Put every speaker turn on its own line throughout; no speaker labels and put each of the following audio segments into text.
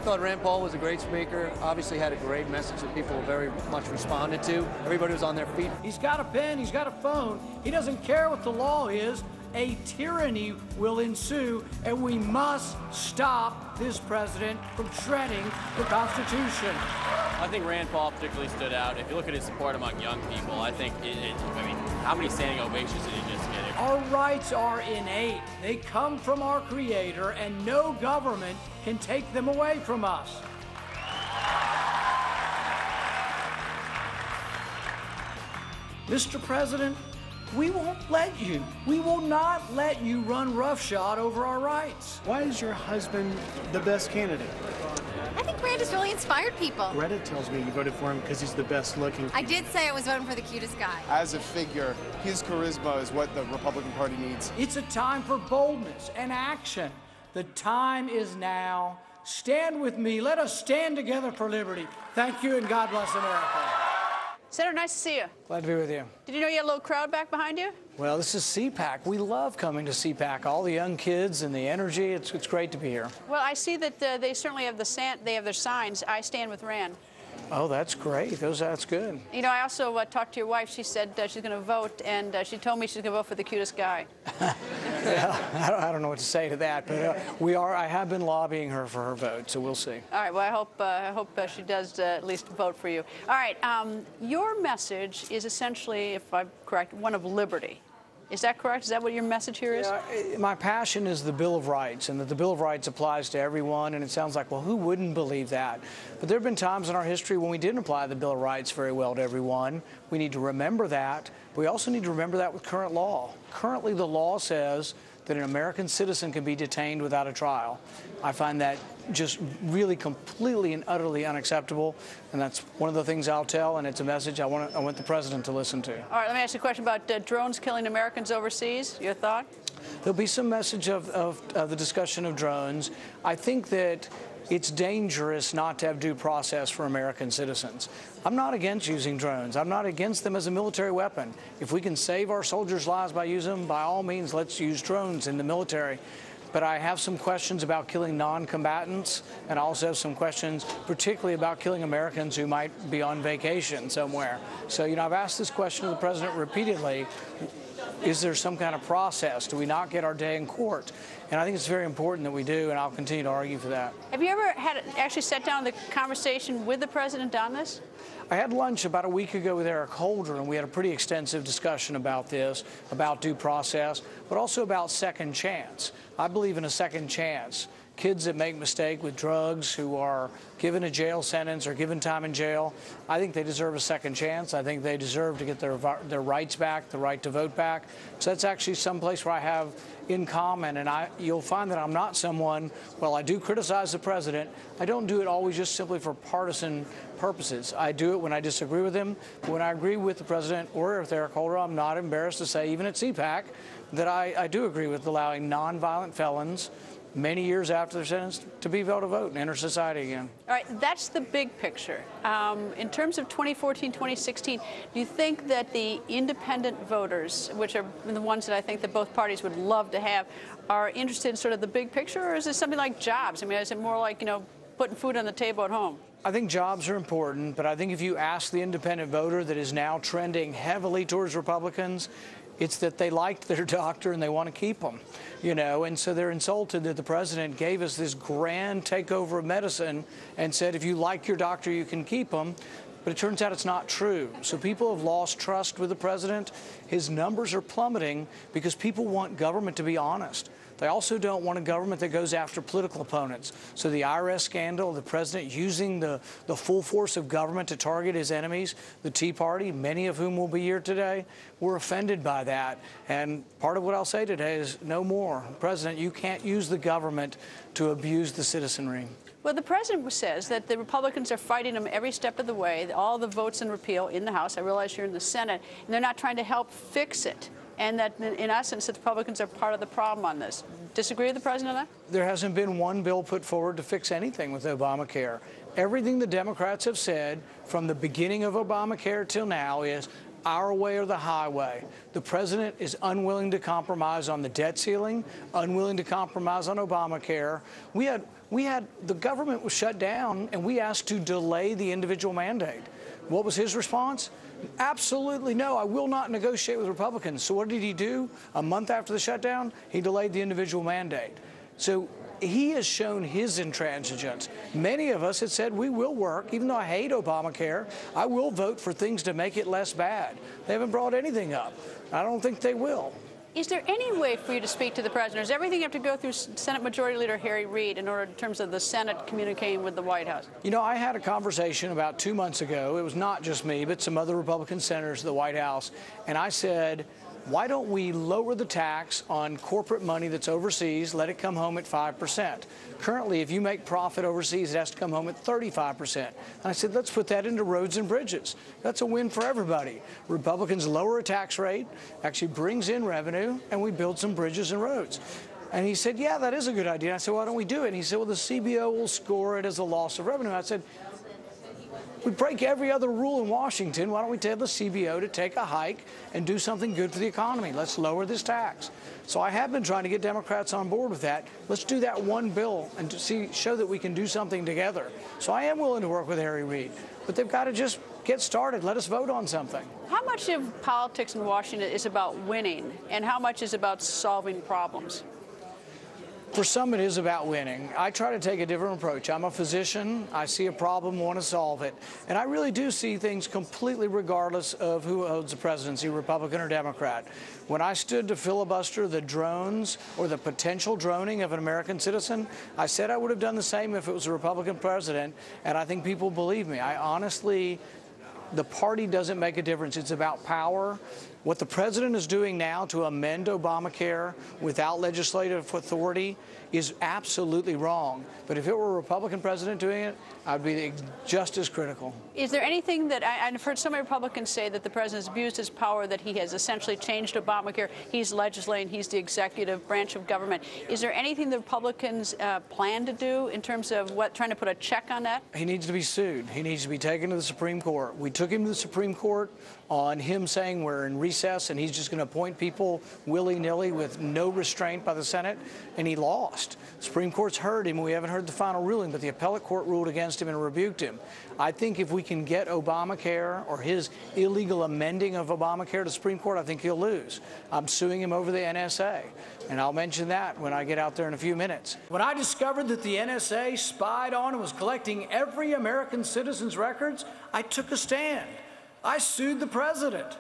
thought Rand Paul was a great speaker, obviously had a great message that people very much responded to. Everybody was on their feet.
He's got a pen, he's got a phone. He doesn't care what the law is. A tyranny will ensue, and we must stop this president from shredding the Constitution.
I think Rand Paul particularly stood out. If you look at his support among young people, I think, I mean, how many standing ovations did he just get?
Our rights are innate. They come from our Creator, and no government can take them away from us. Mr. President, we won't let you. We will not let you run roughshod over our rights.
Why is your husband the best candidate?
I think Grant has really inspired people.
Greta tells me you voted for him because he's the best looking.
I did say I was voting for the cutest guy.
As a figure, his charisma is what the Republican Party needs.
It's a time for boldness and action. The time is now. Stand with me. Let us stand together for liberty. Thank you, and God bless America.
Senator, nice to see you.
Glad to be with you.
Did you know you had a little crowd back behind you?
Well, this is CPAC. We love coming to CPAC. All the young kids and the energy. It's great to be here.
Well, I see that they certainly have they have their signs. I stand with Rand.
Oh, that's great. That's good.
You know, I also talked to your wife. She said she's going to vote, and she told me she's going to vote for the cutest guy.
Yeah, I don't know what to say to that, but I have been lobbying her for her vote, so we'll see.
All right. Well, I hope she does at least vote for you. All right. Your message is essentially, if I'm correct, one of liberty. Is that correct? Is that what your message here is?
Yeah, my passion is the Bill of Rights, and that the Bill of Rights applies to everyone, and it sounds like, well, who wouldn't believe that? But there have been times in our history when we didn't apply the Bill of Rights very well to everyone. We need to remember that. We also need to remember that with current law. Currently, the law says that an American citizen can be detained without a trial. I find that just really completely and utterly unacceptable, and that's one of the things I'll tell, and it's a message I want the president to listen to.
All right, let me ask you a question about drones killing Americans overseas. Your thought?
There'll be some message of the discussion of drones. I think that it's dangerous not to have due process for American citizens. I'm not against using drones. I'm not against them as a military weapon. If we can save our soldiers' lives by using them, by all means, let's use drones in the military. But I have some questions about killing non-combatants, and I also have some questions particularly about killing Americans who might be on vacation somewhere. So, you know, I've asked this question of the president repeatedly. Is there some kind of process? Do we not get our day in court? And I think it's very important that we do, and I'll continue to argue for that.
Have you ever actually sat down the conversation with the president on this?
I had lunch about a week ago with Eric Holder, and we had a pretty extensive discussion about this, about due process, but also about second chance. I believe in a second chance. Kids that make mistakes with drugs, who are given a jail sentence or given time in jail, I think they deserve a second chance. I think they deserve to get their rights back, the right to vote back. So that's actually someplace where I have in common, and you'll find that I'm not someone, well, I do criticize the president. I don't do it always just simply for partisan purposes. I do it when I disagree with him. But when I agree with the president or with Eric Holder, I'm not embarrassed to say, even at CPAC, that I do agree with allowing nonviolent felons many years after they're sentenced to be able to vote and enter society again.
All right, that's the big picture. In terms of 2014, 2016, do you think that the independent voters, which are the ones that I think that both parties would love to have, are interested in sort of the big picture, or is it something like jobs? I mean, is it more like, you know, putting food on the table at home?
I think jobs are important, but I think if you ask the independent voter that is now trending heavily towards Republicans, it's that they liked their doctor and they want to keep them, you know, and so they're insulted that the president gave us this grand takeover of medicine and said, if you like your doctor, you can keep them. But it turns out it's not true. So people have lost trust with the president. His numbers are plummeting because people want government to be honest. They also don't want a government that goes after political opponents. So the IRS scandal, the president using the full force of government to target his enemies, the Tea Party, many of whom will be here today, we're offended by that. And part of what I'll say today is no more. President, you can't use the government to abuse the citizenry.
Well, the president says that the Republicans are fighting him every step of the way, all the votes in repeal in the House. I realize you're in the Senate, and they're not trying to help fix it. And that, in essence, the Republicans are part of the problem on this. Disagree with the president on that?
There hasn't been one bill put forward to fix anything with Obamacare. Everything the Democrats have said from the beginning of Obamacare till now is our way or the highway. The president is unwilling to compromise on the debt ceiling, unwilling to compromise on Obamacare. We The government was shut down, and we asked to delay the individual mandate. What was his response? Absolutely no, I will not negotiate with Republicans. So what did he do? A month after the shutdown, he delayed the individual mandate. So he has shown his intransigence. Many of us had said we will work, even though I hate Obamacare, I will vote for things to make it less bad. They haven't brought anything up. I don't think they will.
Is there any way for you to speak to the president? Does everything have to go through Senate Majority Leader Harry Reid in terms of the Senate communicating with the White House?
You know, I had a conversation about 2 months ago. It was not just me, but some other Republican senators at the White House. And I said, why don't we lower the tax on corporate money that's overseas, let it come home at 5%? Currently, if you make profit overseas, it has to come home at 35%. And I said, let's put that into roads and bridges. That's a win for everybody. Republicans lower a tax rate, actually brings in revenue, and we build some bridges and roads. And he said, yeah, that is a good idea. And I said, why don't we do it? And he said, well, the CBO will score it as a loss of revenue. I said, we break every other rule in Washington. Why don't we tell the CBO to take a hike and do something good for the economy? Let's lower this tax. So I have been trying to get Democrats on board with that. Let's do that one bill and show that we can do something together. So I am willing to work with Harry Reid, but they've got to just get started. Let us vote on something.
How much of politics in Washington is about winning, and how much is about solving problems?
For some, it is about winning. I try to take a different approach. I'm a physician. I see a problem, want to solve it. And I really do see things completely regardless of who holds the presidency, Republican or Democrat. When I stood to filibuster the drones or the potential droning of an American citizen, I said I would have done the same if it was a Republican president, and I think people believe me. I honestly, the party doesn't make a difference. It's about power. What the president is doing now to amend Obamacare without legislative authority is absolutely wrong. But if it were a Republican president doing it, I'd be just as critical. Is
there anything that I've heard some Republicans say that the president has abused his power, that he has essentially changed Obamacare? He's legislating, he's the executive branch of government. Is there anything the Republicans plan to do in terms of trying to put a check on that?
He needs to be sued. He needs to be taken to the Supreme Court. We took him to the Supreme Court on him saying we're in recess and he's just going to appoint people willy-nilly with no restraint by the Senate, and he lost. The Supreme Court's heard him. We haven't heard the final ruling, but the appellate court ruled against him and rebuked him. I think if we can get Obamacare or his illegal amending of Obamacare to the Supreme Court, I think he'll lose. I'm suing him over the NSA, and I'll mention that when I get out there in a few minutes.
When I discovered that the NSA spied on and was collecting every American citizen's records, I took a stand. I sued the president.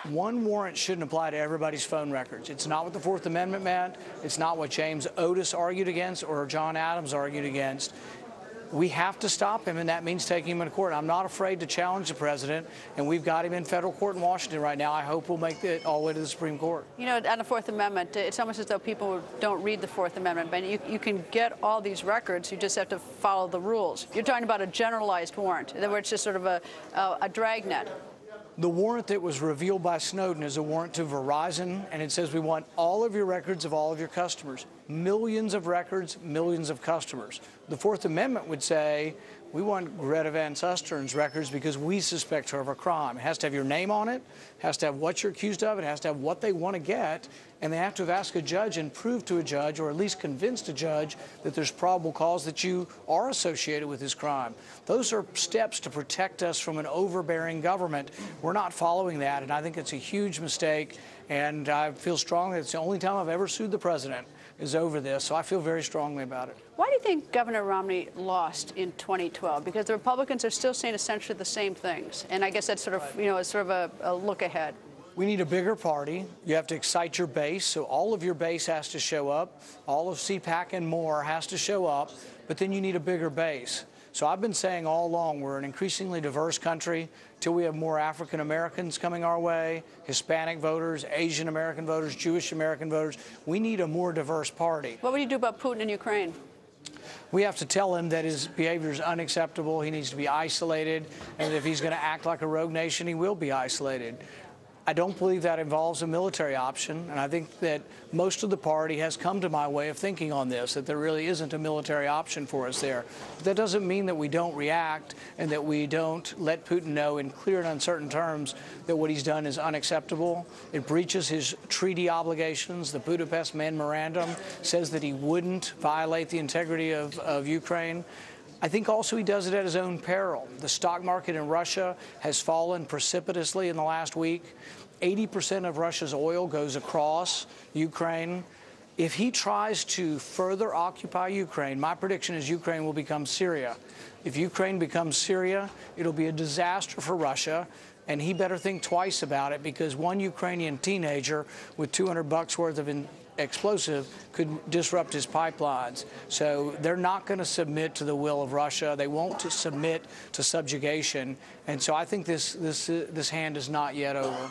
One warrant shouldn't apply to everybody's phone records. It's not what the Fourth Amendment meant. It's not what James Otis argued against or John Adams argued against. We have to stop him, and that means taking him into court. I'm not afraid to challenge the president, and we've got him in federal court in Washington right now. I hope we'll make it all the way to the Supreme Court.
You know, on the Fourth Amendment, it's almost as though people don't read the Fourth Amendment, but you can get all these records. You just have to follow the rules. You're talking about a generalized warrant, where it's just sort of a dragnet.
The warrant that was revealed by Snowden is a warrant to Verizon, and it says we want all of your records of all of your customers. Millions of records, millions of customers. The Fourth Amendment would say we want Greta Van Susteren's records because we suspect her of a crime. It has to have your name on it, has to have what you're accused of, it has to have what they want to get, and they have to have asked a judge and proved to a judge, or at least convinced a judge, that there's probable cause that you are associated with this crime. Those are steps to protect us from an overbearing government. We're not following that, and I think it's a huge mistake, and I feel strongly it's the only time I've ever sued the president is over this, so I feel very strongly about it.
Why do you think Governor Romney lost in 2012? Because the Republicans are still saying essentially the same things, and I guess that's sort of, it's sort of a look ahead.
We need a bigger party. You have to excite your base, so all of your base has to show up. All of CPAC and more has to show up, but then you need a bigger base. So I've been saying all along we're an increasingly diverse country till we have more African Americans coming our way, Hispanic voters, Asian American voters, Jewish American voters. We need a more diverse party.
What would you do about Putin in Ukraine?
We have to tell him that his behavior is unacceptable. He needs to be isolated, and if he's going to act like a rogue nation, he will be isolated. I don't believe that involves a military option, and I think that most of the party has come to my way of thinking on this, that there really isn't a military option for us there. But that doesn't mean that we don't react and that we don't let Putin know in clear and uncertain terms that what he's done is unacceptable. It breaches his treaty obligations. The Budapest Memorandum says that he wouldn't violate the integrity of Ukraine. I think also he does it at his own peril. The stock market in Russia has fallen precipitously in the last week. 80% of Russia's oil goes across Ukraine. If he tries to further occupy Ukraine, my prediction is Ukraine will become Syria. If Ukraine becomes Syria, it'll be a disaster for Russia, and he better think twice about it, because one Ukrainian teenager with $200 worth of explosive could disrupt his pipelines. So they're not going to submit to the will of Russia. They won't submit to subjugation. And so I think this hand is not yet over.